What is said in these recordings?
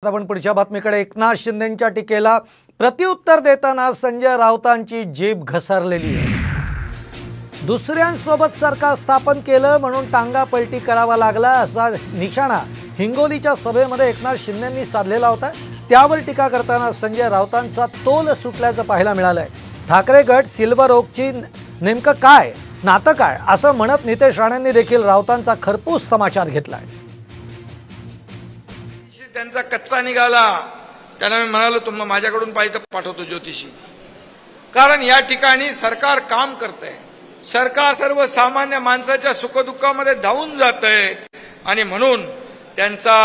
आपण पुढच्या बातमीकडे एकनाथ शिंदेंच्या टीकेला प्रत्युत्तर देताना संजय राऊतांची जीभ घसरलेली आहे। दुसऱ्यांसोबत सरकार स्थापन केलं म्हणून टांगा पलटी करावा लागला असा निशाणा हिंगोलीच्या सभेमध्ये एकनाथ शिंदेंनी साधलेला होता। त्यावर टीका करताना संजय राऊतांचा तोल सुटल्याचं पाहायला मिळालंय। ठाकरे गट सिल्वर ओकची नेमकं काय नातं काय असं म्हणत नितेश राणेंनी देखील राऊतांचा खरपूस समाचार घेतलाय। त्यांचा कच्चा निघाला, त्यांना मी म्हणालो तुम्हाला माझ्याकडून पाहिजे पाठवतो ज्योतिषी, कारण या ठिकाणी सरकार काम करतंय, सरकार सर्वसामान्य माणसाच्या सुखदुःखामध्ये धावून जातंय आणि म्हणून त्यांचा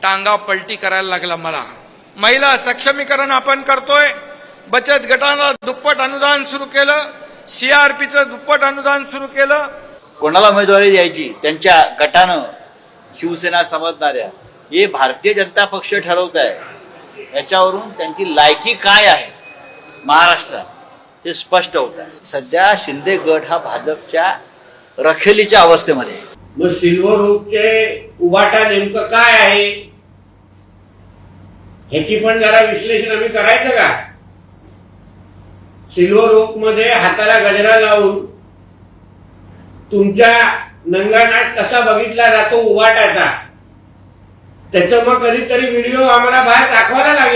टांगा पलटी करायला लागला। मला महिला सक्षमीकरण आपण करतोय, बचत गटांना दुप्पट अनुदान सुरू केलं, सीआरपीचं दुप्पट अनुदान सुरू केलं। कोणाला उमेदवारी द्यायची त्यांच्या गटानं शिवसेना समजणाऱ्या हे भारतीय जनता पक्ष ठरवत आहे। याच्यावरून त्यांची लायकी काय आहे महाराष्ट्रात ते स्पष्ट होत आहे। सध्या शिंदे गट हा भाजपच्या रखेलीच्या अवस्थेमध्ये। मग सिल्वर ओकचे उभाटा नेमकं काय आहे ह्याची पण जरा विश्लेषण आम्ही करायचं का? सिल्वर ओक मध्ये हाताला गजरा लावून तुमच्या नंगानाट कसा बघितला जातो उभाटाचा, त्याचं मग कधीतरी व्हिडिओ आम्हाला बाहेर दाखवायला लागेल।